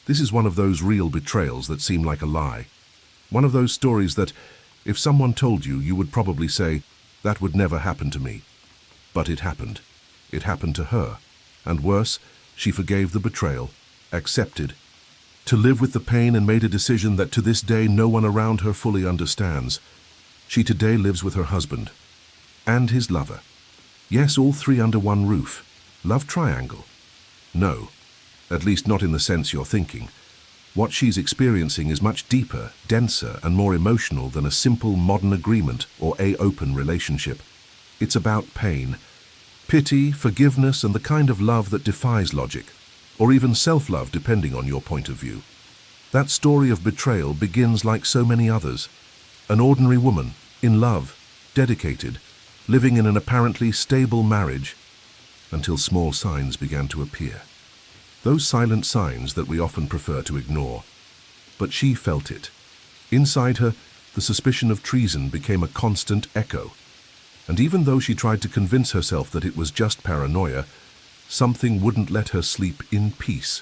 This is one of those real betrayals that seem like a lie. One of those stories that, if someone told you, you would probably say, "That would never happen to me." But it happened. It happened to her. And worse, she forgave the betrayal, accepted, to live with the pain, and made a decision that to this day no one around her fully understands. She today lives with her husband and his lover. Yes, all three under one roof. Love triangle. No, at least not in the sense you're thinking. What she's experiencing is much deeper, denser, and more emotional than a simple modern agreement or an open relationship. It's about pain, pity, forgiveness, and the kind of love that defies logic, or even self-love depending on your point of view. That story of betrayal begins like so many others. An ordinary woman, in love, dedicated, living in an apparently stable marriage, until small signs began to appear. Those silent signs that we often prefer to ignore. But she felt it. Inside her, the suspicion of treason became a constant echo. And even though she tried to convince herself that it was just paranoia, something wouldn't let her sleep in peace.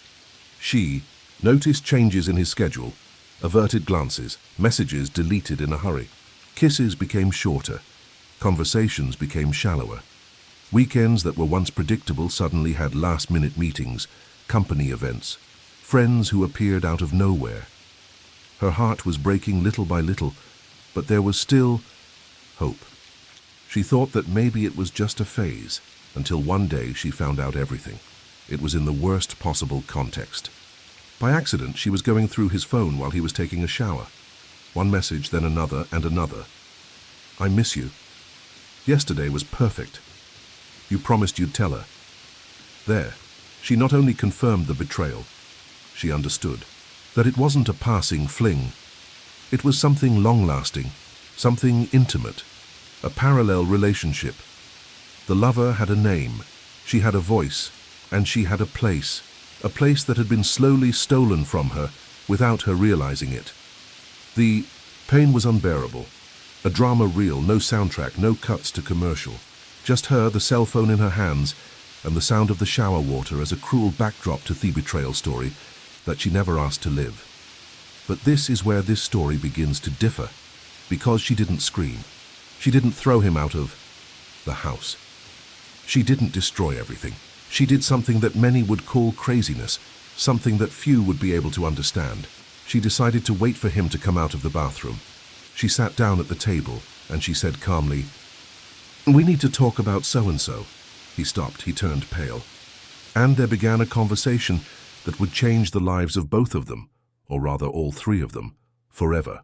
She noticed changes in his schedule, averted glances, messages deleted in a hurry. Kisses became shorter, conversations became shallower. Weekends that were once predictable suddenly had last-minute meetings, company events, friends who appeared out of nowhere. Her heart was breaking little by little, but there was still hope. She thought that maybe it was just a phase, until one day she found out everything. It was in the worst possible context. By accident, she was going through his phone while he was taking a shower. One message, then another and another. "I miss you. Yesterday was perfect. You promised you'd tell her." There, she not only confirmed the betrayal, she understood that it wasn't a passing fling. It was something long-lasting, something intimate, a parallel relationship. The lover had a name, she had a voice, and she had a place that had been slowly stolen from her without her realizing it. The pain was unbearable, a drama reel, no soundtrack, no cuts to commercial. Just her, the cell phone in her hands, and the sound of the shower water as a cruel backdrop to the betrayal story that she never asked to live. But this is where this story begins to differ, because she didn't scream. She didn't throw him out of the house. She didn't destroy everything. She did something that many would call craziness, something that few would be able to understand. She decided to wait for him to come out of the bathroom. She sat down at the table, and she said calmly, "We need to talk about so-and-so." He stopped, he turned pale. And there began a conversation that would change the lives of both of them, or rather all three of them, forever.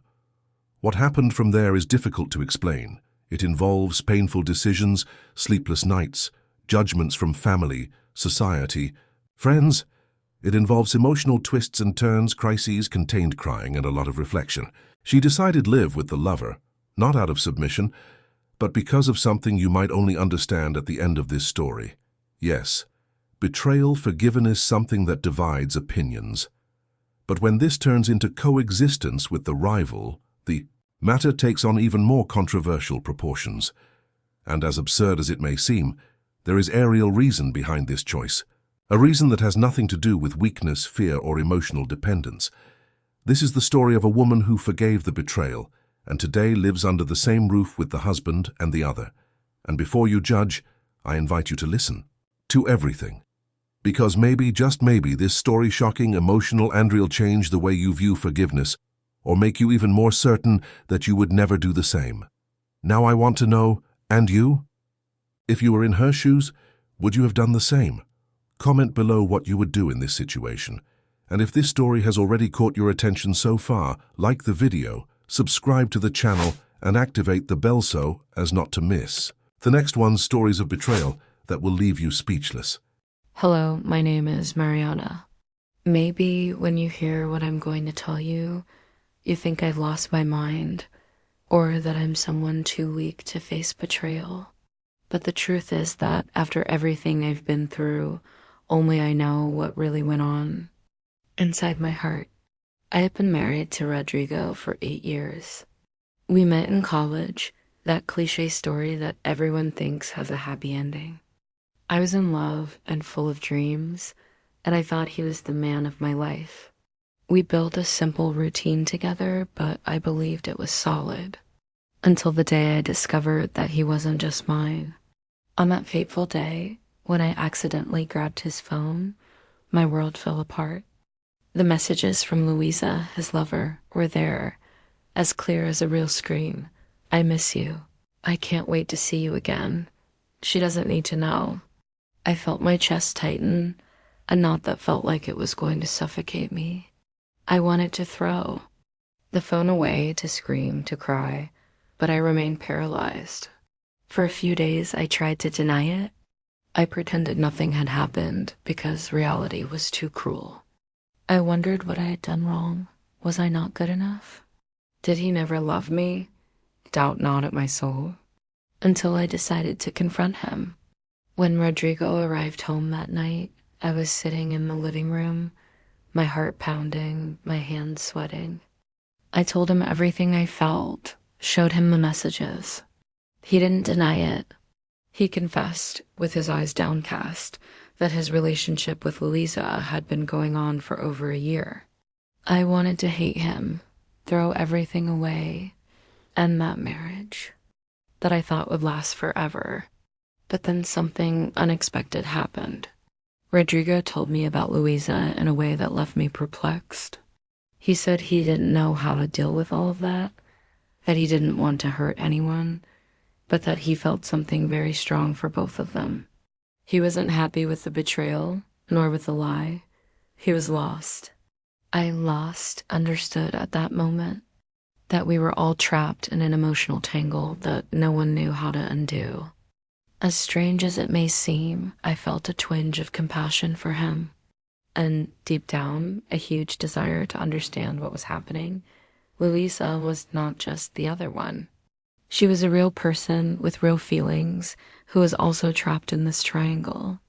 What happened from there is difficult to explain. It involves painful decisions, sleepless nights, judgments from family, society, friends. It involves emotional twists and turns, crises, contained crying, and a lot of reflection. She decided to live with the lover, not out of submission, but because of something you might only understand at the end of this story. Yes, betrayal forgiven is something that divides opinions. But when this turns into coexistence with the rival, the matter takes on even more controversial proportions. And as absurd as it may seem, there is a real reason behind this choice. A reason that has nothing to do with weakness, fear, or emotional dependence. This is the story of a woman who forgave the betrayal, and today lives under the same roof with the husband and the other. And before you judge, I invite you to listen to everything. Because maybe, just maybe, this story shocking, emotional, and real change the way you view forgiveness, or make you even more certain that you would never do the same. Now I want to know, and you? If you were in her shoes, would you have done the same? Comment below what you would do in this situation. And if this story has already caught your attention so far, like the video, subscribe to the channel, and activate the bell so as not to miss the next one's stories of betrayal that will leave you speechless. Hello, my name is Mariana. Maybe when you hear what I'm going to tell you, you think I've lost my mind, or that I'm someone too weak to face betrayal. But the truth is that after everything I've been through, only I know what really went on inside my heart. I had been married to Rodrigo for 8 years. We met in college, that cliche story that everyone thinks has a happy ending. I was in love and full of dreams, and I thought he was the man of my life. We built a simple routine together, but I believed it was solid. Until the day I discovered that he wasn't just mine. On that fateful day, when I accidentally grabbed his phone, my world fell apart. The messages from Luísa, his lover, were there, as clear as a real scream. I miss you. I can't wait to see you again. She doesn't need to know. I felt my chest tighten, a knot that felt like it was going to suffocate me. I wanted to throw the phone away, to scream, to cry, but I remained paralyzed. For a few days, I tried to deny it. I pretended nothing had happened because reality was too cruel. I wondered what I had done wrong. Was I not good enough? Did he never love me? Doubt not at my soul. Until I decided to confront him. When Rodrigo arrived home that night, I was sitting in the living room, my heart pounding, my hands sweating. I told him everything I felt, showed him the messages. He didn't deny it. He confessed, with his eyes downcast, that his relationship with Luísa had been going on for over a year. I wanted to hate him, throw everything away, end that marriage that I thought would last forever. But then something unexpected happened. Rodrigo told me about Luísa in a way that left me perplexed. He said he didn't know how to deal with all of that he didn't want to hurt anyone, but that he felt something very strong for both of them. He wasn't happy with the betrayal, nor with the lie. He was lost. I understood at that moment that we were all trapped in an emotional tangle that no one knew how to undo. As strange as it may seem, I felt a twinge of compassion for him, and deep down, a huge desire to understand what was happening. Luísa was not just the other one. She was a real person with real feelings who was also trapped in this triangle.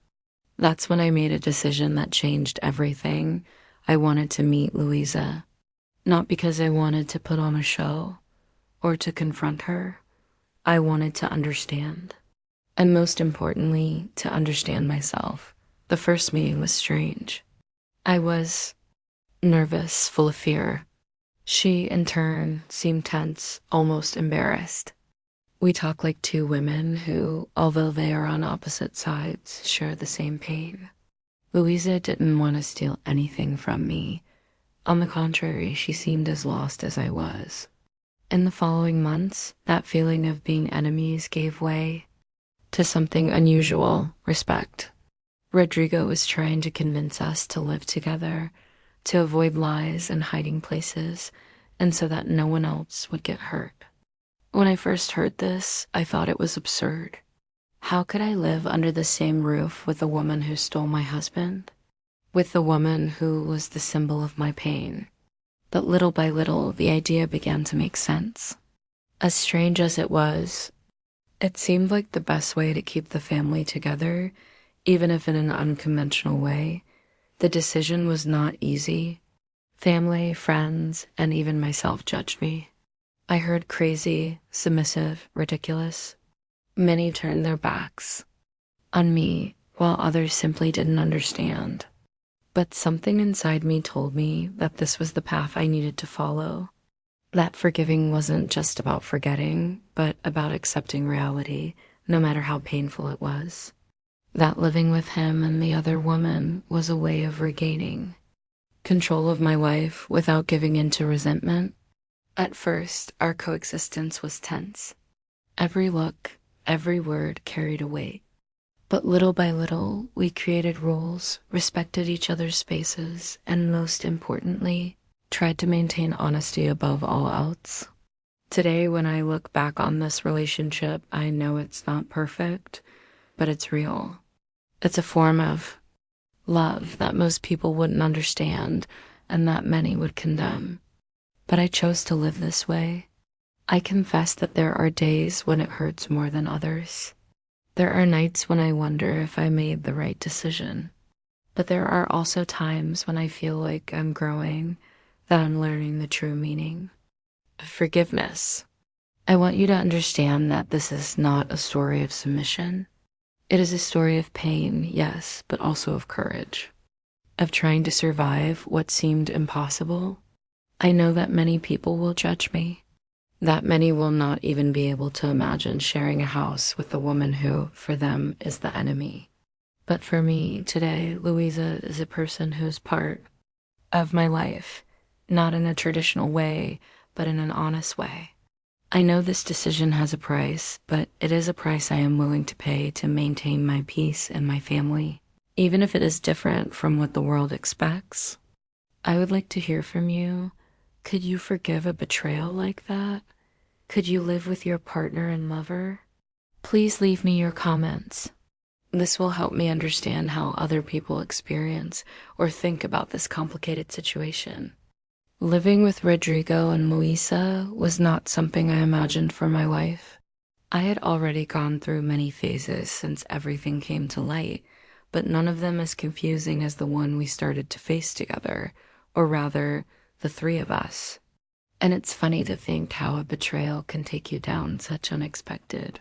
That's when I made a decision that changed everything. I wanted to meet Luísa, not because I wanted to put on a show or to confront her. I wanted to understand. And most importantly, to understand myself. The first meeting was strange. I was nervous, full of fear. She, in turn, seemed tense, almost embarrassed. We talk like two women who, although they are on opposite sides, share the same pain. Luísa didn't want to steal anything from me. On the contrary, she seemed as lost as I was. In the following months, that feeling of being enemies gave way to something unusual: respect. Rodrigo was trying to convince us to live together, to avoid lies and hiding places, and so that no one else would get hurt. When I first heard this, I thought it was absurd. How could I live under the same roof with the woman who stole my husband? With the woman who was the symbol of my pain? But little by little, the idea began to make sense. As strange as it was, it seemed like the best way to keep the family together, even if in an unconventional way. The decision was not easy. Family, friends, and even myself judged me. I heard crazy, submissive, ridiculous. Many turned their backs on me, while others simply didn't understand. But something inside me told me that this was the path I needed to follow. That forgiving wasn't just about forgetting, but about accepting reality, no matter how painful it was. That living with him and the other woman was a way of regaining control of my life without giving in to resentment. At first, our coexistence was tense. Every look, every word carried a weight. But little by little, we created rules, respected each other's spaces, and most importantly, tried to maintain honesty above all else. Today, when I look back on this relationship, I know it's not perfect, but it's real. It's a form of love that most people wouldn't understand and that many would condemn. But I chose to live this way. I confess that there are days when it hurts more than others. There are nights when I wonder if I made the right decision. But there are also times when I feel like I'm growing, that I'm learning the true meaning of forgiveness. I want you to understand that this is not a story of submission. It is a story of pain, yes, but also of courage. of trying to survive what seemed impossible. I know that many people will judge me, that many will not even be able to imagine sharing a house with the woman who, for them, is the enemy. But for me, today, Luísa is a person who's part of my life, not in a traditional way, but in an honest way. I know this decision has a price, but it is a price I am willing to pay to maintain my peace and my family, even if it is different from what the world expects. I would like to hear from you. Could you forgive a betrayal like that? Could you live with your partner and lover? Please leave me your comments. This will help me understand how other people experience or think about this complicated situation. Living with Rodrigo and Luísa was not something I imagined for my life. I had already gone through many phases since everything came to light, but none of them as confusing as the one we started to face together, or rather, the three of us. And it's funny to think how a betrayal can take you down such unexpected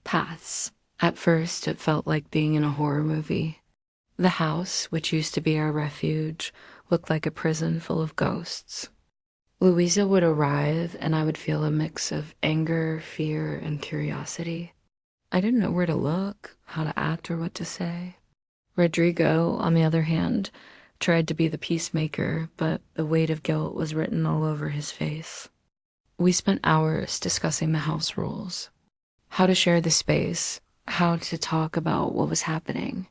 paths. At first, it felt like being in a horror movie. The house, which used to be our refuge, looked like a prison full of ghosts. Luísa would arrive, and I would feel a mix of anger, fear, and curiosity. I didn't know where to look, how to act, or what to say. Rodrigo, on the other hand, tried to be the peacemaker, but the weight of guilt was written all over his face. We spent hours discussing the house rules, how to share the space, how to talk about what was happening,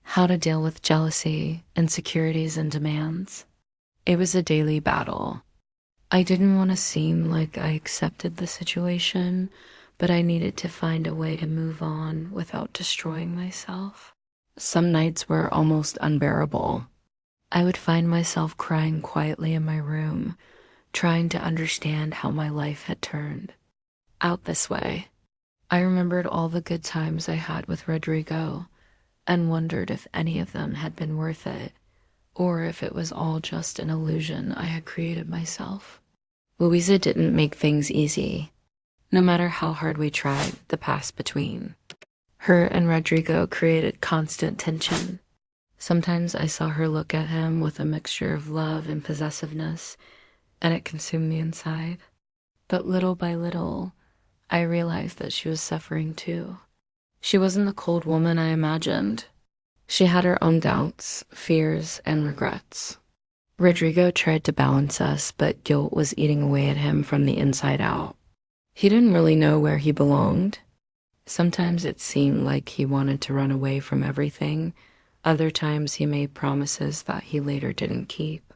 how to deal with jealousy, insecurities, and demands. It was a daily battle. I didn't want to seem like I accepted the situation, but I needed to find a way to move on without destroying myself. Some nights were almost unbearable. I would find myself crying quietly in my room, trying to understand how my life had turned out this way. I remembered all the good times I had with Rodrigo and wondered if any of them had been worth it, or if it was all just an illusion I had created myself. Luísa didn't make things easy. No matter how hard we tried, the past between her and Rodrigo created constant tension. Sometimes I saw her look at him with a mixture of love and possessiveness, and it consumed me inside. But little by little, I realized that she was suffering too. She wasn't the cold woman I imagined. She had her own doubts, fears, and regrets. Rodrigo tried to balance us, but guilt was eating away at him from the inside out. He didn't really know where he belonged. Sometimes it seemed like he wanted to run away from everything. Other times he made promises that he later didn't keep.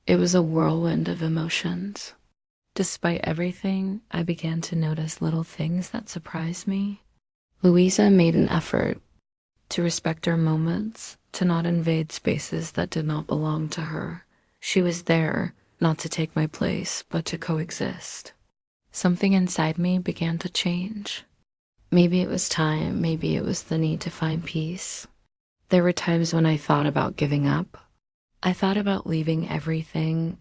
It was a whirlwind of emotions. Despite everything, I began to notice little things that surprised me. Luísa made an effort to respect our moments, to not invade spaces that did not belong to her. She was there, not to take my place, but to coexist. Something inside me began to change. Maybe it was time, maybe it was the need to find peace. There were times when I thought about giving up. I thought about leaving everything,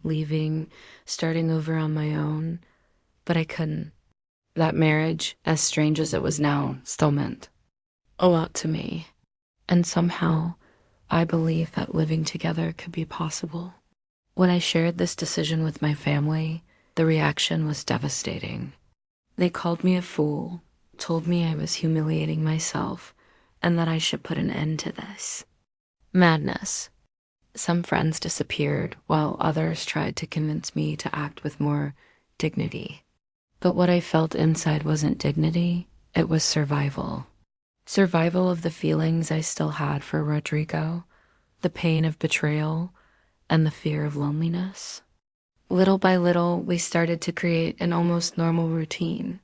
starting over on my own, but I couldn't. That marriage, as strange as it was now, still meant a lot to me. And somehow, I believed that living together could be possible. When I shared this decision with my family, the reaction was devastating. They called me a fool, told me I was humiliating myself, and that I should put an end to this. Madness. Some friends disappeared, while others tried to convince me to act with more dignity. But what I felt inside wasn't dignity, it was survival. Survival of the feelings I still had for Rodrigo, the pain of betrayal, and the fear of loneliness. Little by little, we started to create an almost normal routine.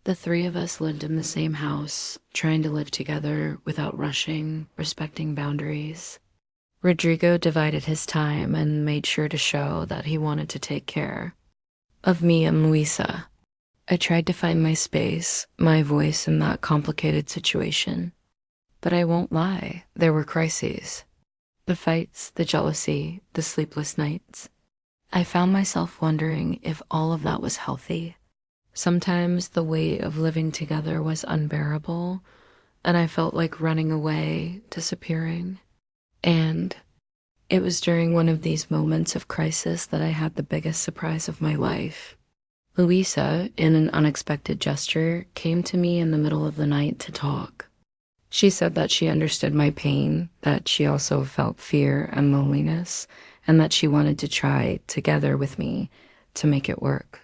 The three of us lived in the same house, trying to live together without rushing, respecting boundaries. Rodrigo divided his time and made sure to show that he wanted to take care of me and Luísa. I tried to find my space, my voice in that complicated situation. But I won't lie, there were crises. The fights, the jealousy, the sleepless nights. I found myself wondering if all of that was healthy. Sometimes the weight of living together was unbearable, and I felt like running away, disappearing. And It was during one of these moments of crisis that I had the biggest surprise of my life. Luísa, in an unexpected gesture, came to me in the middle of the night to talk. She said that she understood my pain, that she also felt fear and loneliness, and that she wanted to try together with me to make it work.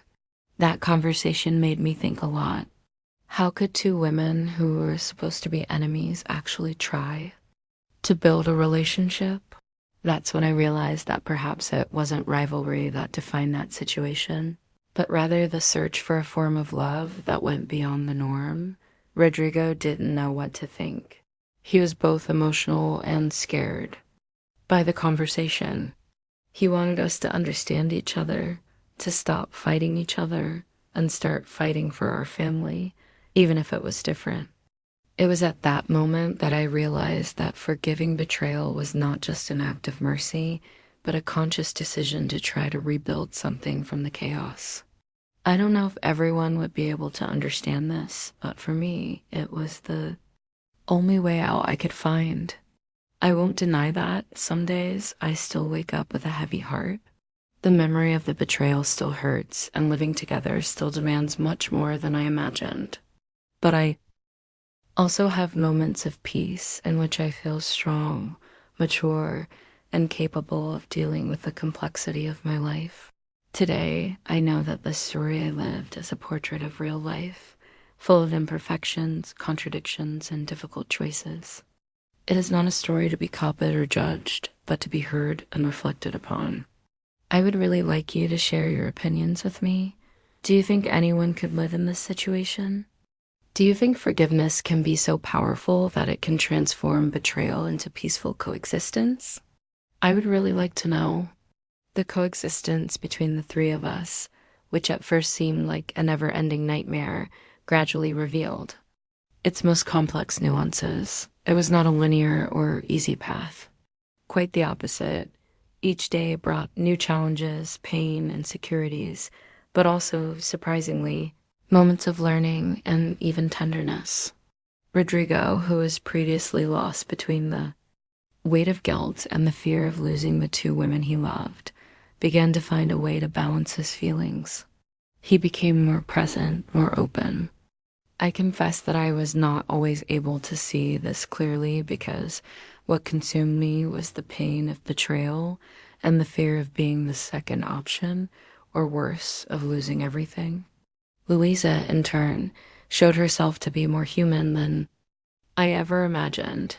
That conversation made me think a lot. How could two women who were supposed to be enemies actually try to build a relationship? That's when I realized that perhaps it wasn't rivalry that defined that situation, but rather the search for a form of love that went beyond the norm. Rodrigo didn't know what to think. He was both emotional and scared by the conversation. He wanted us to understand each other, to stop fighting each other, and start fighting for our family, even if it was different. It was at that moment that I realized that forgiving betrayal was not just an act of mercy, but a conscious decision to try to rebuild something from the chaos. I don't know if everyone would be able to understand this, but for me, it was the only way out I could find. I won't deny that some days I still wake up with a heavy heart. The memory of the betrayal still hurts, and living together still demands much more than I imagined. But I also have moments of peace in which I feel strong, mature, and capable of dealing with the complexity of my life. Today, I know that the story I lived is a portrait of real life, full of imperfections, contradictions, and difficult choices. It is not a story to be copied or judged, but to be heard and reflected upon. I would really like you to share your opinions with me. Do you think anyone could live in this situation? Do you think forgiveness can be so powerful that it can transform betrayal into peaceful coexistence? I would really like to know. The coexistence between the three of us, which at first seemed like a never-ending nightmare, gradually revealed its most complex nuances. It was not a linear or easy path. Quite the opposite. Each day brought new challenges, pain, insecurities, but also, surprisingly, moments of learning and even tenderness. Rodrigo, who was previously lost between the weight of guilt and the fear of losing the two women he loved, began to find a way to balance his feelings. He became more present, more open. I confess that I was not always able to see this clearly because what consumed me was the pain of betrayal and the fear of being the second option, or worse, of losing everything. Luísa, in turn, showed herself to be more human than I ever imagined.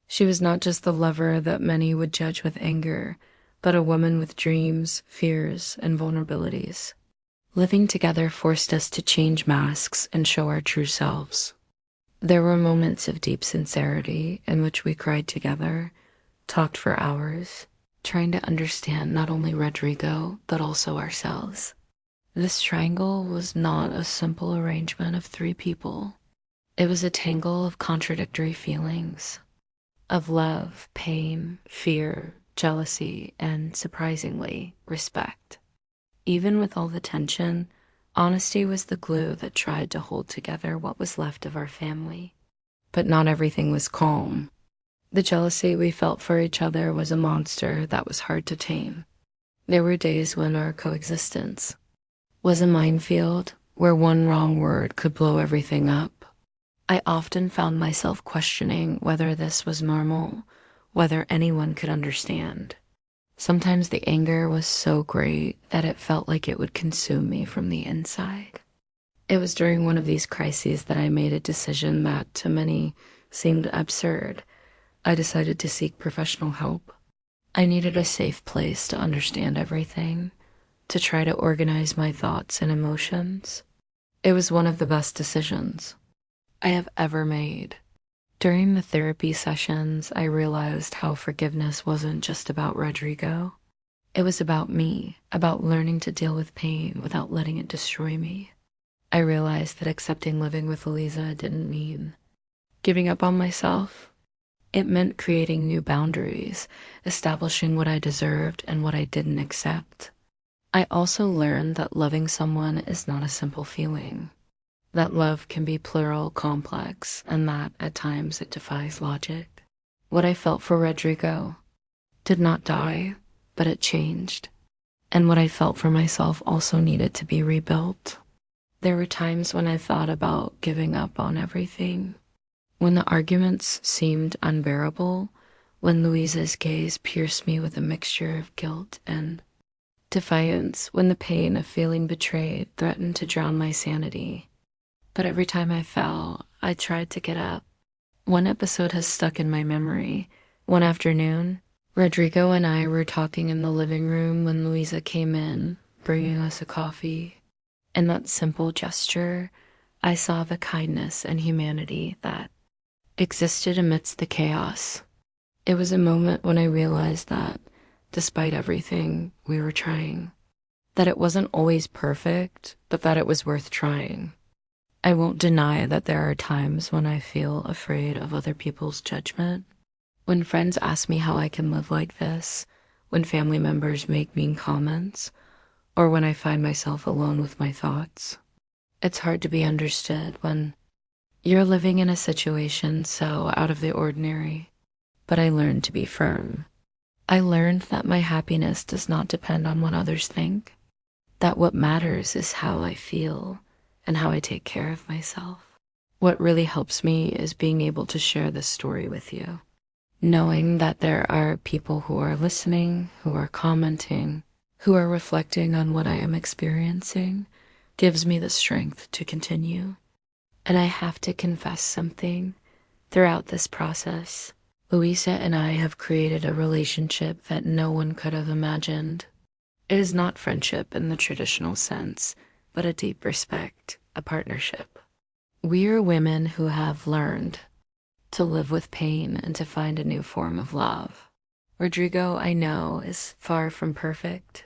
She was not just the lover that many would judge with anger, but a woman with dreams, fears, and vulnerabilities. Living together forced us to change masks and show our true selves. There were moments of deep sincerity in which we cried together, talked for hours, trying to understand not only Rodrigo, but also ourselves. This triangle was not a simple arrangement of three people. It was a tangle of contradictory feelings, of love, pain, fear, jealousy, and, surprisingly, respect. Even with all the tension, honesty was the glue that tried to hold together what was left of our family. But not everything was calm. The jealousy we felt for each other was a monster that was hard to tame. There were days when our coexistence was a minefield where one wrong word could blow everything up. I often found myself questioning whether this was normal, whether anyone could understand. Sometimes the anger was so great that it felt like it would consume me from the inside. It was during one of these crises that I made a decision that to many seemed absurd. I decided to seek professional help. I needed a safe place to understand everything, to try to organize my thoughts and emotions. It was one of the best decisions I have ever made. During the therapy sessions, I realized how forgiveness wasn't just about Rodrigo. It was about me, about learning to deal with pain without letting it destroy me. I realized that accepting living with Luísa didn't mean giving up on myself. It meant creating new boundaries, establishing what I deserved and what I didn't accept. I also learned that loving someone is not a simple feeling, that love can be plural, complex, and that, at times, it defies logic. What I felt for Rodrigo, did not die, but it changed. And what I felt for myself also needed to be rebuilt. There were times when I thought about giving up on everything, when the arguments seemed unbearable, when Luísa's gaze pierced me with a mixture of guilt and defiance, when the pain of feeling betrayed threatened to drown my sanity. But every time I fell, I tried to get up. One episode has stuck in my memory. One afternoon, Rodrigo and I were talking in the living room when Luísa came in, bringing us a coffee. In that simple gesture, I saw the kindness and humanity that existed amidst the chaos. It was a moment when I realized that, despite everything, we were trying. That it wasn't always perfect, but that it was worth trying. I won't deny that there are times when I feel afraid of other people's judgment. When friends ask me how I can live like this, when family members make mean comments, or when I find myself alone with my thoughts. It's hard to be understood when you're living in a situation so out of the ordinary. But I learned to be firm. I learned that my happiness does not depend on what others think, that what matters is how I feel and how I take care of myself. What really helps me is being able to share this story with you, knowing that there are people who are listening, who are commenting, who are reflecting on what I am experiencing, gives me the strength to continue. And I have to confess something. Throughout this process, Luísa and I have created a relationship that no one could have imagined. It is not friendship in the traditional sense, but a deep respect, a partnership. We are women who have learned to live with pain and to find a new form of love. Rodrigo, I know, is far from perfect.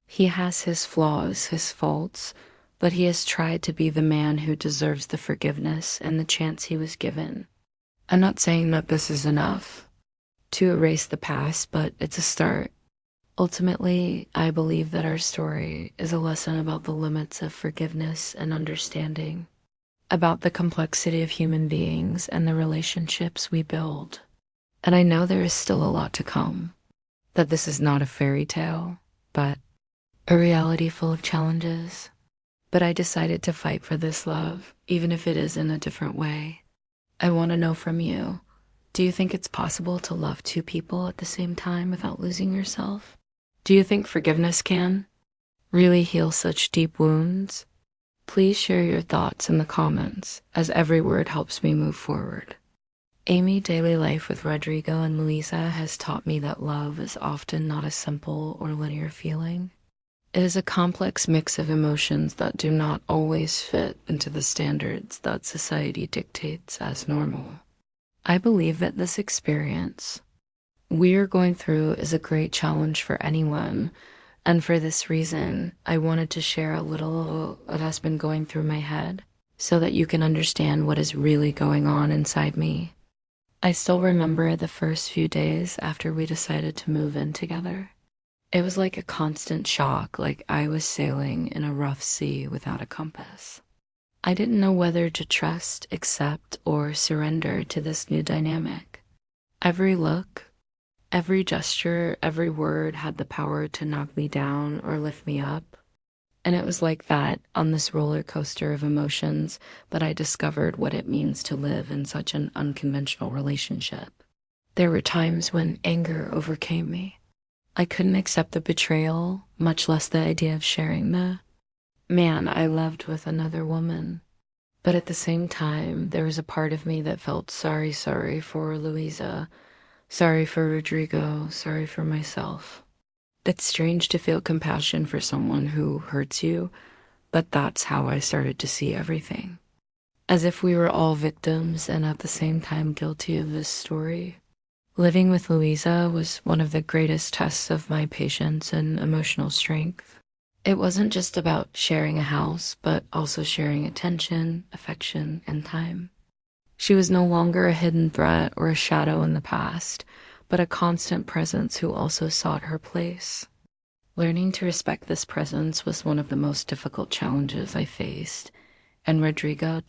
He has his flaws, his faults, but he has tried to be the man who deserves the forgiveness and the chance he was given. I'm not saying that this is enough to erase the past, but it's a start. Ultimately, I believe that our story is a lesson about the limits of forgiveness and understanding, about the complexity of human beings and the relationships we build. And I know there is still a lot to come, that this is not a fairy tale, but a reality full of challenges. But I decided to fight for this love, even if it is in a different way. I want to know from you, do you think it's possible to love two people at the same time without losing yourself? Do you think forgiveness can really heal such deep wounds? Please share your thoughts in the comments, as every word helps me move forward. Amy Daily Life with Rodrigo and Luísa has taught me that love is often not a simple or linear feeling. It is a complex mix of emotions that do not always fit into the standards that society dictates as normal. I believe that this experience we are going through is a great challenge for anyone, and for this reason, I wanted to share a little that has been going through my head so that you can understand what is really going on inside me. I still remember the first few days after we decided to move in together. It was like a constant shock, like I was sailing in a rough sea without a compass. I didn't know whether to trust, accept, or surrender to this new dynamic. Every look, every gesture, every word had the power to knock me down or lift me up. And it was like that, on this roller coaster of emotions, that I discovered what it means to live in such an unconventional relationship. There were times when anger overcame me. I couldn't accept the betrayal, much less the idea of sharing the man I loved with another woman. But at the same time, there was a part of me that felt sorry for Luísa, sorry for Rodrigo, sorry for myself. It's strange to feel compassion for someone who hurts you, but that's how I started to see everything. As if we were all victims and at the same time guilty of this story. Living with Luísa was one of the greatest tests of my patience and emotional strength. It wasn't just about sharing a house, but also sharing attention, affection, and time. She was no longer a hidden threat or a shadow in the past, but a constant presence who also sought her place. Learning to respect this presence was one of the most difficult challenges I faced, and Rodrigo.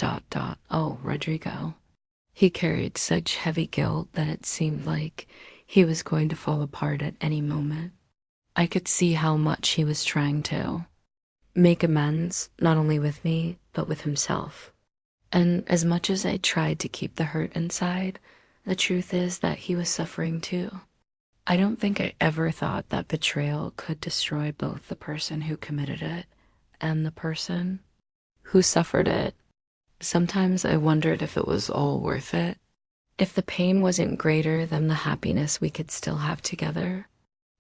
He carried such heavy guilt that it seemed like He was going to fall apart at any moment. I could see how much he was trying to make amends, not only with me, but with himself. And as much as I tried to keep the hurt inside, the truth is that he was suffering too. I don't think I ever thought that betrayal could destroy both the person who committed it and the person who suffered it. Sometimes I wondered if it was all worth it, if the pain wasn't greater than the happiness we could still have together,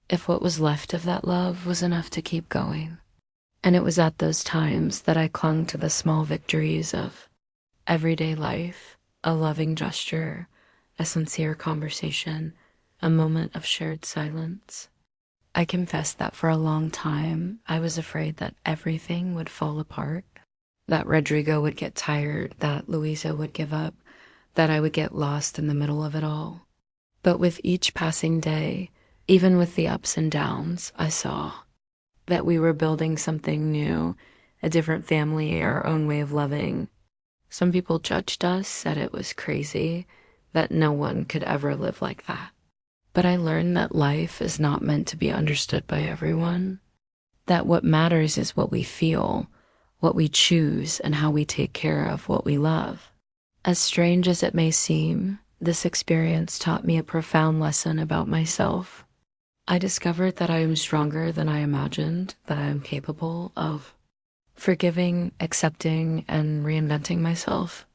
if what was left of that love was enough to keep going. And it was at those times that I clung to the small victories of everyday life, a loving gesture, a sincere conversation, a moment of shared silence. I confess that for a long time, I was afraid that everything would fall apart, that Rodrigo would get tired, that Luísa would give up, that I would get lost in the middle of it all. But with each passing day, even with the ups and downs, I saw that we were building something new, a different family, our own way of loving. Some people judged us, said it was crazy, that no one could ever live like that. But I learned that life is not meant to be understood by everyone, that what matters is what we feel, what we choose, and how we take care of what we love. As strange as it may seem, this experience taught me a profound lesson about myself. I discovered that I am stronger than I imagined, that I am capable of forgiving, accepting, and reinventing myself,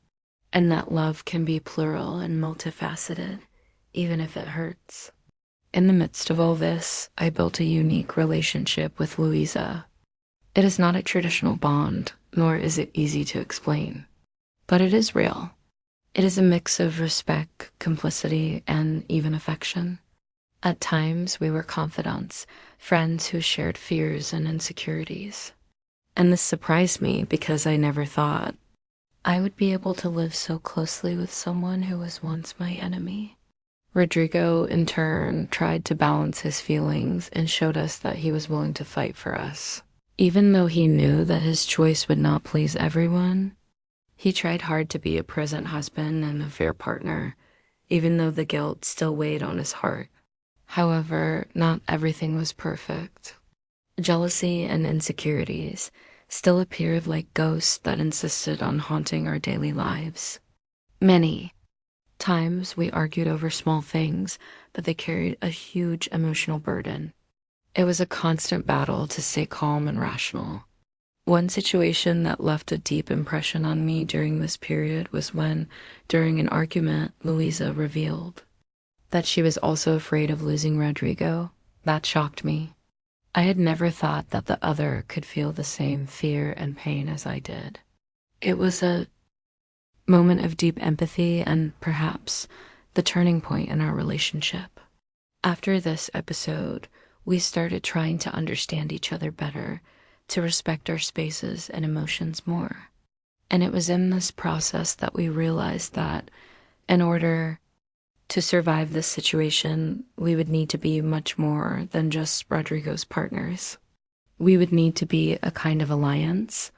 and that love can be plural and multifaceted, even if it hurts. In the midst of all this, I built a unique relationship with Luísa. It is not a traditional bond, nor is it easy to explain, but it is real. It is a mix of respect, complicity, and even affection. At times, we were confidants, friends who shared fears and insecurities. And this surprised me because I never thought I would be able to live so closely with someone who was once my enemy. Rodrigo, in turn, tried to balance his feelings and showed us that he was willing to fight for us. Even though he knew that his choice would not please everyone, he tried hard to be a present husband and a fair partner, even though the guilt still weighed on his heart. However, not everything was perfect. Jealousy and insecurities still appeared like ghosts that insisted on haunting our daily lives. Many times we argued over small things, but they carried a huge emotional burden. It was a constant battle to stay calm and rational. One situation that left a deep impression on me during this period was when, during an argument, Luísa revealed that she was also afraid of losing Rodrigo. That shocked me. I had never thought that the other could feel the same fear and pain as I did. It was a moment of deep empathy and perhaps the turning point in our relationship. After this episode, we started trying to understand each other better, to respect our spaces and emotions more. And it was in this process that we realized that in order to survive this situation, we would need to be much more than just Rodrigo's partners. We would need to be a kind of alliance,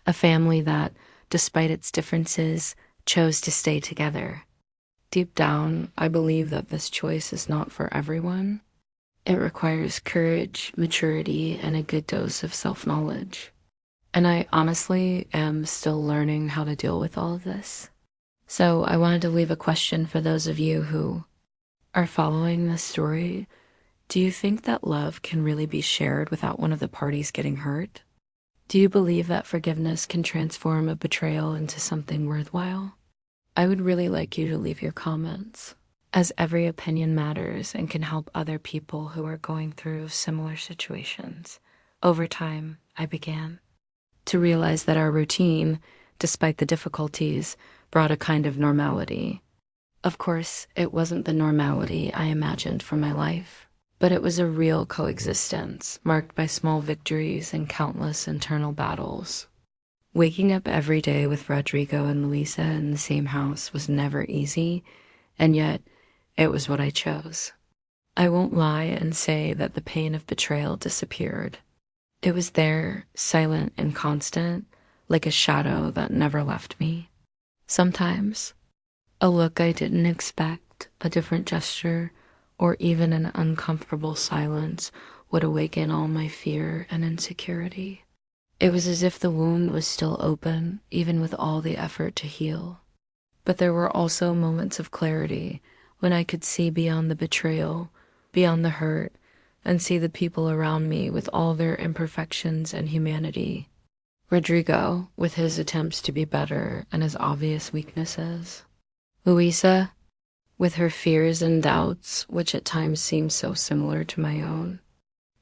a family that, despite its differences, chose to stay together. Deep down, I believe that this choice is not for everyone. It requires courage, maturity, and a good dose of self-knowledge. And I honestly am still learning how to deal with all of this. So I wanted to leave a question for those of you who are following this story. Do you think that love can really be shared without one of the parties getting hurt? Do you believe that forgiveness can transform a betrayal into something worthwhile? I would really like you to leave your comments, as every opinion matters and can help other people who are going through similar situations. Over time, I began to realize that our routine, despite the difficulties, brought a kind of normality. Of course, it wasn't the normality I imagined for my life, but it was a real coexistence, marked by small victories and countless internal battles. Waking up every day with Rodrigo and Luísa in the same house was never easy, and yet it was what I chose. I won't lie and say that the pain of betrayal disappeared. It was there, silent and constant, like a shadow that never left me. Sometimes, a look I didn't expect, a different gesture, or even an uncomfortable silence would awaken all my fear and insecurity. It was as if the wound was still open, even with all the effort to heal. But there were also moments of clarity when I could see beyond the betrayal, beyond the hurt, and see the people around me with all their imperfections and humanity. Rodrigo, with his attempts to be better and his obvious weaknesses. Luísa, with her fears and doubts, which at times seemed so similar to my own.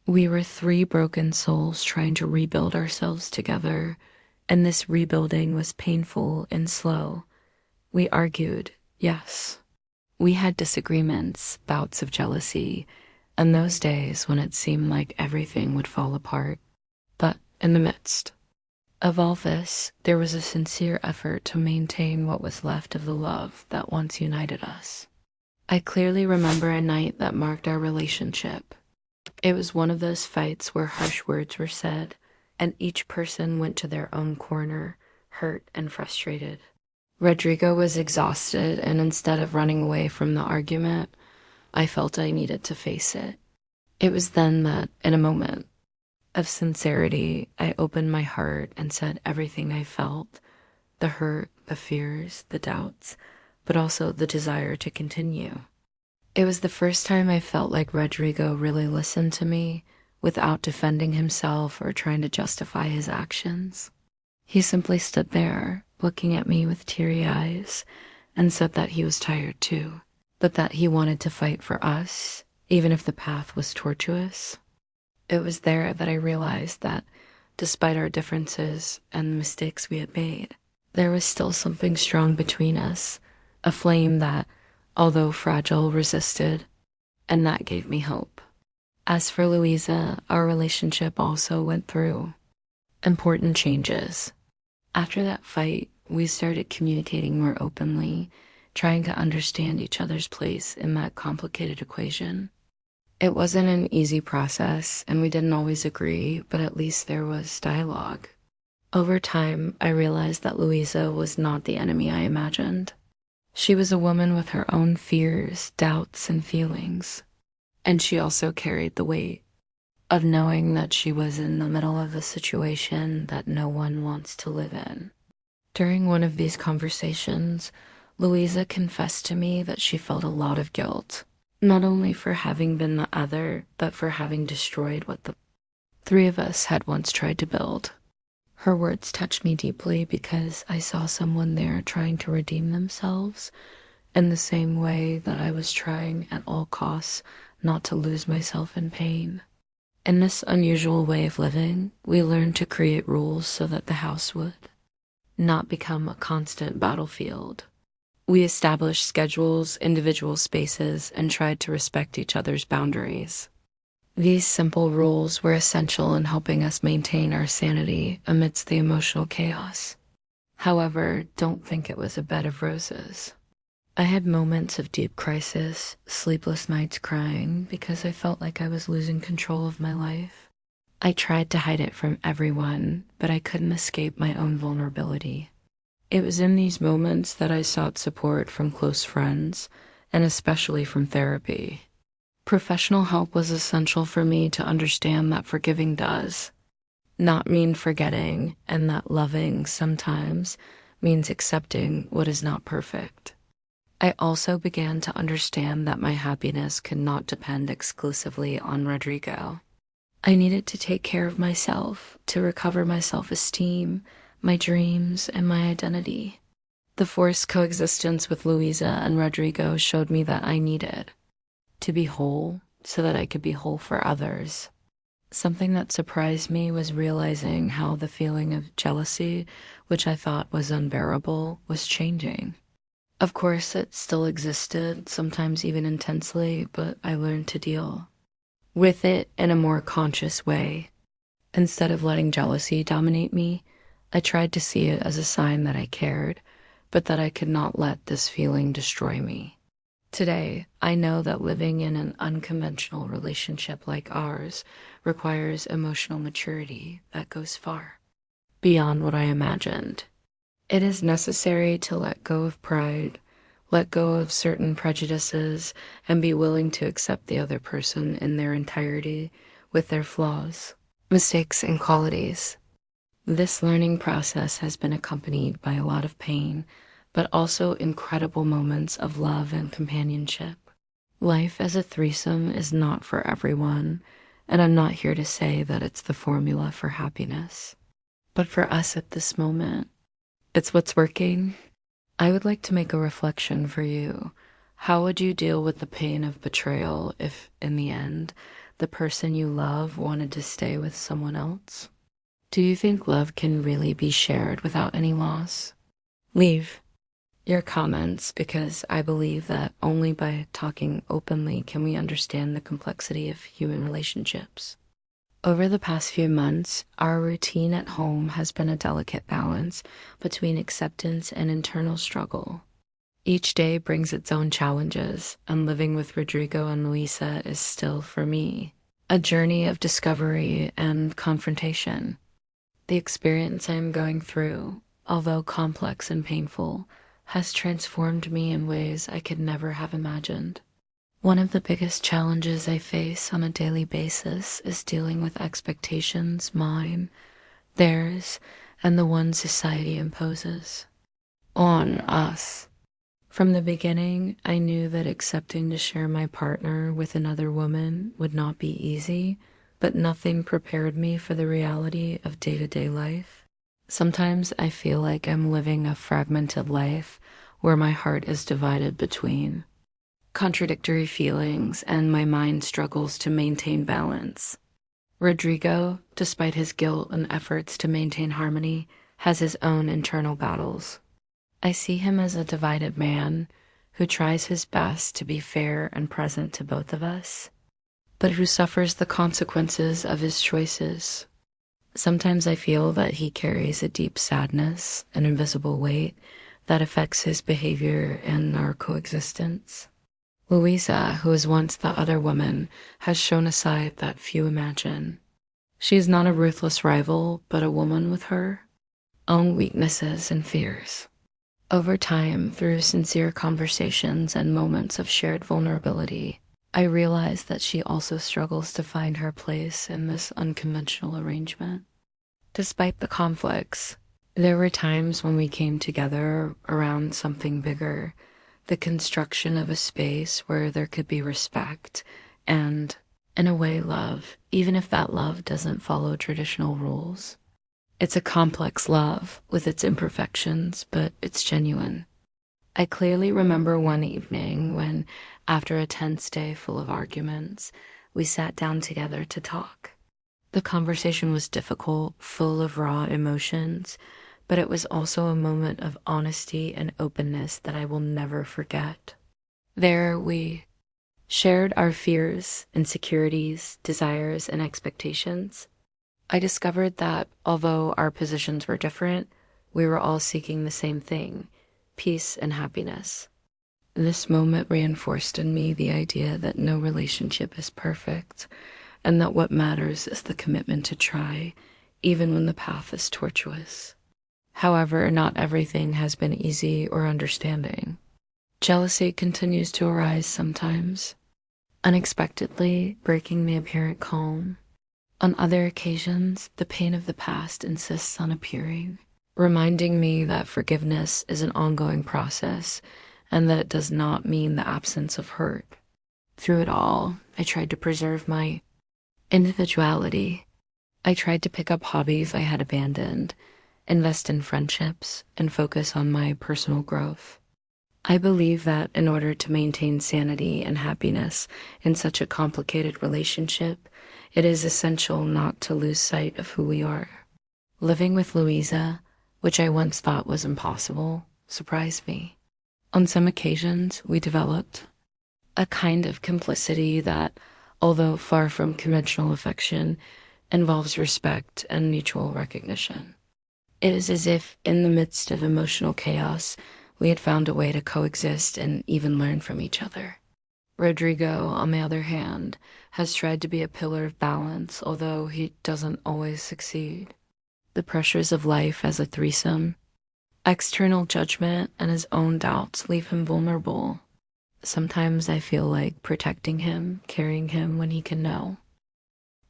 We were three broken souls trying to rebuild ourselves together, and this rebuilding was painful and slow. We argued, yes. We had disagreements, bouts of jealousy, and those days when it seemed like everything would fall apart. But in the midst of all this, there was a sincere effort to maintain what was left of the love that once united us. I clearly remember a night that marked our relationship. It was one of those fights where harsh words were said, and each person went to their own corner, hurt and frustrated. Rodrigo was exhausted, and instead of running away from the argument, I felt I needed to face it. It was then that, in a moment of sincerity, I opened my heart and said everything I felt, the hurt, the fears, the doubts, but also the desire to continue. It was the first time I felt like Rodrigo really listened to me without defending himself or trying to justify his actions. He simply stood there, looking at me with teary eyes, and said that he was tired too, but that he wanted to fight for us, even if the path was tortuous. It was there that I realized that, despite our differences and the mistakes we had made, there was still something strong between us, a flame that, although fragile, resisted, and that gave me hope. As for Luísa, our relationship also went through important changes. After that fight, we started communicating more openly, trying to understand each other's place in that complicated equation. It wasn't an easy process, and we didn't always agree, but at least there was dialogue. Over time, I realized that Luísa was not the enemy I imagined. She was a woman with her own fears, doubts, and feelings, and she also carried the weight of knowing that she was in the middle of a situation that no one wants to live in. During one of these conversations, Luísa confessed to me that she felt a lot of guilt, not only for having been the other, but for having destroyed what the three of us had once tried to build. Her words touched me deeply because I saw someone there trying to redeem themselves in the same way that I was trying at all costs not to lose myself in pain. In this unusual way of living, we learned to create rules so that the house would not become a constant battlefield. We established schedules, individual spaces, and tried to respect each other's boundaries. These simple rules were essential in helping us maintain our sanity amidst the emotional chaos. However, don't think it was a bed of roses. I had moments of deep crisis, sleepless nights crying because I felt like I was losing control of my life. I tried to hide it from everyone, but I couldn't escape my own vulnerability. It was in these moments that I sought support from close friends, and especially from therapy. Professional help was essential for me to understand that forgiving does not mean forgetting, and that loving sometimes means accepting what is not perfect. I also began to understand that my happiness could not depend exclusively on Rodrigo. I needed to take care of myself, to recover my self-esteem, my dreams, and my identity. The forced coexistence with Luísa and Rodrigo showed me that I needed to be whole so that I could be whole for others. Something that surprised me was realizing how the feeling of jealousy, which I thought was unbearable, was changing. Of course, it still existed, sometimes even intensely, but I learned to deal with it in a more conscious way. Instead of letting jealousy dominate me, I tried to see it as a sign that I cared, but that I could not let this feeling destroy me. Today, I know that living in an unconventional relationship like ours requires emotional maturity that goes far beyond what I imagined. It is necessary to let go of pride, let go of certain prejudices, and be willing to accept the other person in their entirety with their flaws, mistakes, and qualities. This learning process has been accompanied by a lot of pain, but also incredible moments of love and companionship. Life as a threesome is not for everyone, and I'm not here to say that it's the formula for happiness. But for us at this moment, it's what's working. I would like to make a reflection for you. How would you deal with the pain of betrayal if, in the end, the person you love wanted to stay with someone else? Do you think love can really be shared without any loss? Leave your comments, because I believe that only by talking openly can we understand the complexity of human relationships. Over the past few months, our routine at home has been a delicate balance between acceptance and internal struggle. Each day brings its own challenges, and living with Rodrigo and Luísa is still, for me, a journey of discovery and confrontation. The experience I am going through, although complex and painful, has transformed me in ways I could never have imagined. One of the biggest challenges I face on a daily basis is dealing with expectations, mine, theirs, and the ones society imposes on us. From the beginning, I knew that accepting to share my partner with another woman would not be easy, but nothing prepared me for the reality of day-to-day life. Sometimes I feel like I'm living a fragmented life where my heart is divided between contradictory feelings and my mind struggles to maintain balance. Rodrigo, despite his guilt and efforts to maintain harmony, has his own internal battles. I see him as a divided man who tries his best to be fair and present to both of us, but who suffers the consequences of his choices. Sometimes I feel that he carries a deep sadness, an invisible weight that affects his behavior and our coexistence. Luísa, who was once the other woman, has shown a side that few imagine. She is not a ruthless rival, but a woman with her own weaknesses and fears. Over time, through sincere conversations and moments of shared vulnerability, I realized that she also struggles to find her place in this unconventional arrangement. Despite the conflicts, there were times when we came together around something bigger, the construction of a space where there could be respect and, in a way, love, even if that love doesn't follow traditional rules. It's a complex love with its imperfections, but it's genuine. I clearly remember one evening when, after a tense day full of arguments, we sat down together to talk. The conversation was difficult, full of raw emotions, but it was also a moment of honesty and openness that I will never forget. There we shared our fears, insecurities, desires, and expectations. I discovered that although our positions were different, we were all seeking the same thing: peace and happiness. This moment reinforced in me the idea that no relationship is perfect, and that what matters is the commitment to try, even when the path is tortuous. However, not everything has been easy or understanding. Jealousy continues to arise sometimes, unexpectedly breaking the apparent calm. On other occasions, the pain of the past insists on appearing, reminding me that forgiveness is an ongoing process and that it does not mean the absence of hurt. Through it all, I tried to preserve my individuality. I tried to pick up hobbies I had abandoned, invest in friendships, and focus on my personal growth. I believe that in order to maintain sanity and happiness in such a complicated relationship, it is essential not to lose sight of who we are. Living with Luísa, which I once thought was impossible, surprised me. On some occasions, we developed a kind of complicity that, although far from conventional affection, involves respect and mutual recognition. It is as if, in the midst of emotional chaos, we had found a way to coexist and even learn from each other. Rodrigo, on the other hand, has tried to be a pillar of balance, although he doesn't always succeed. The pressures of life as a threesome, External judgment and his own doubts leave him vulnerable. Sometimes I feel like protecting him, carrying him when he can no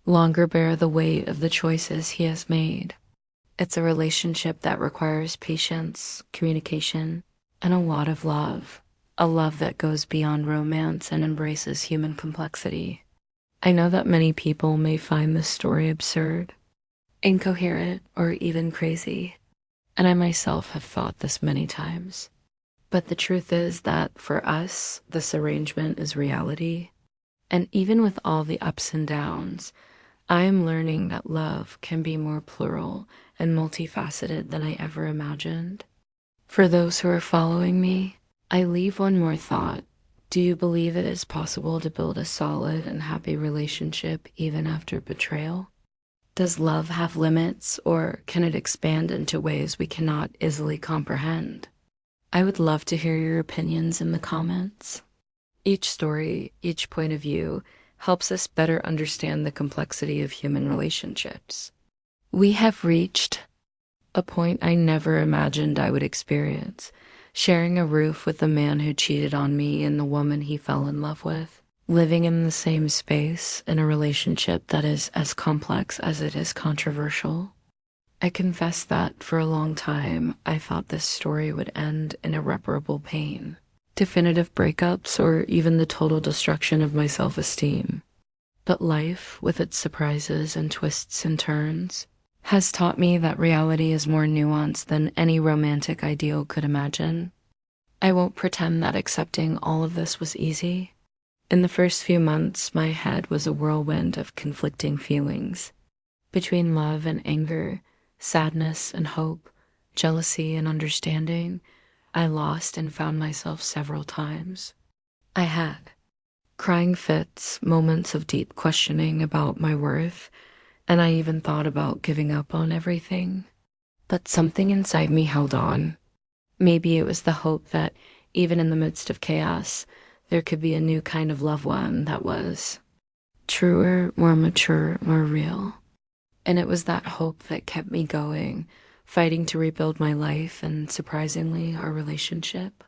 longer bear the weight of the choices he has made. It's a relationship that requires patience, communication, and a lot of love. A love that goes beyond romance and embraces human complexity. I know that many people may find this story absurd, incoherent, or even crazy, and I myself have thought this many times. But the truth is that for us, this arrangement is reality. And even with all the ups and downs, I am learning that love can be more plural and multifaceted than I ever imagined. For those who are following me, I leave one more thought. Do you believe it is possible to build a solid and happy relationship even after betrayal? Does love have limits, or can it expand into ways we cannot easily comprehend? I would love to hear your opinions in the comments. Each story, each point of view, helps us better understand the complexity of human relationships. We have reached a point I never imagined I would experience, sharing a roof with the man who cheated on me and the woman he fell in love with, living in the same space in a relationship that is as complex as it is controversial. I confess that for a long time, I thought this story would end in irreparable pain, definitive breakups, or even the total destruction of my self-esteem. But life, with its surprises and twists and turns, has taught me that reality is more nuanced than any romantic ideal could imagine. I won't pretend that accepting all of this was easy. In the first few months, my head was a whirlwind of conflicting feelings. Between love and anger, sadness and hope, jealousy and understanding, I lost and found myself several times. I had crying fits, moments of deep questioning about my worth, and I even thought about giving up on everything. But something inside me held on. Maybe it was the hope that even in the midst of chaos, there could be a new kind of loved one that was truer, more mature, more real. And it was that hope that kept me going, fighting to rebuild my life and, surprisingly, our relationship.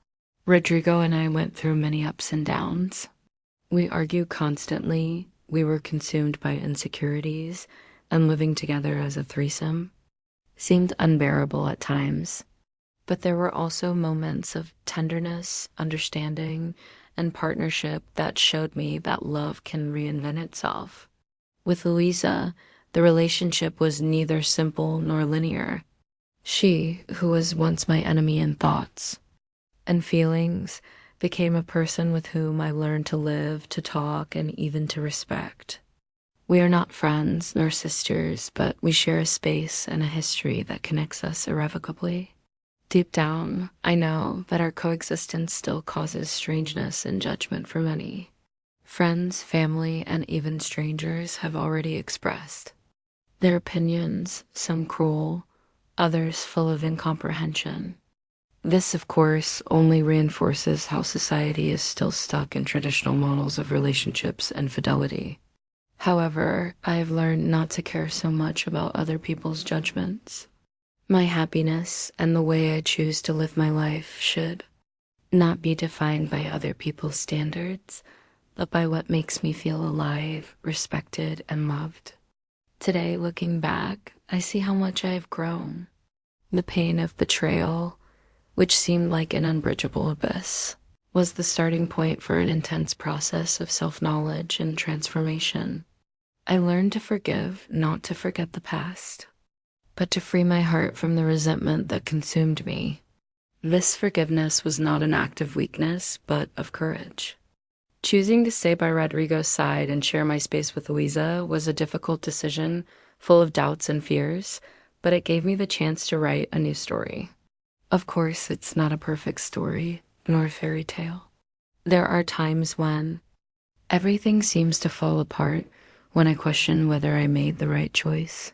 Rodrigo and I went through many ups and downs. We argued constantly, we were consumed by insecurities, and living together as a threesome seemed unbearable at times. But there were also moments of tenderness, understanding, and partnership that showed me that love can reinvent itself. With Luísa, the relationship was neither simple nor linear. She, who was once my enemy in thoughts and feelings, became a person with whom I learned to live, to talk, and even to respect. We are not friends nor sisters, but we share a space and a history that connects us irrevocably. Deep down, I know that our coexistence still causes strangeness and judgment for many. Friends, family, and even strangers have already expressed their opinions, some cruel, others full of incomprehension. This, of course, only reinforces how society is still stuck in traditional models of relationships and fidelity. However, I have learned not to care so much about other people's judgments. My happiness and the way I choose to live my life should not be defined by other people's standards, but by what makes me feel alive, respected, and loved. Today, looking back, I see how much I have grown. The pain of betrayal, which seemed like an unbridgeable abyss, was the starting point for an intense process of self-knowledge and transformation. I learned to forgive, not to forget the past, but to free my heart from the resentment that consumed me. This forgiveness was not an act of weakness, but of courage. Choosing to stay by Rodrigo's side and share my space with Luísa was a difficult decision, full of doubts and fears, but it gave me the chance to write a new story. Of course, it's not a perfect story, nor a fairy tale. There are times when everything seems to fall apart, when I question whether I made the right choice.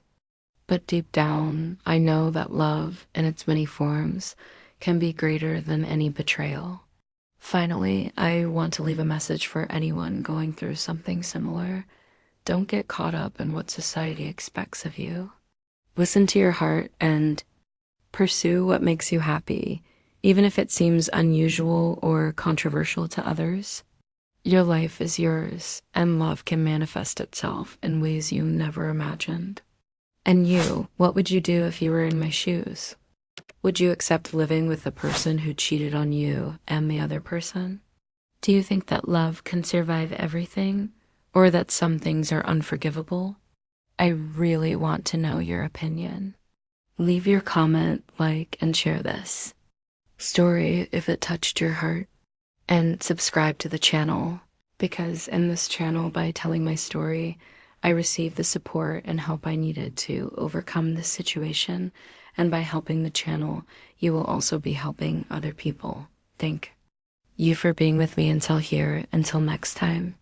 But deep down, I know that love, in its many forms, can be greater than any betrayal. Finally, I want to leave a message for anyone going through something similar. Don't get caught up in what society expects of you. Listen to your heart and Pursue what makes you happy, even if it seems unusual or controversial to others. Your life is yours, and love can manifest itself in ways you never imagined. And you, what would you do if you were in my shoes? Would you accept living with the person who cheated on you and the other person? Do you think that love can survive everything, or that some things are unforgivable? I really want to know your opinion. Leave your comment, like, and share this story if it touched your heart. And subscribe to the channel, because in this channel, by telling my story, I received the support and help I needed to overcome this situation, and by helping the channel, you will also be helping other people. Thank you for being with me until here. Until next time.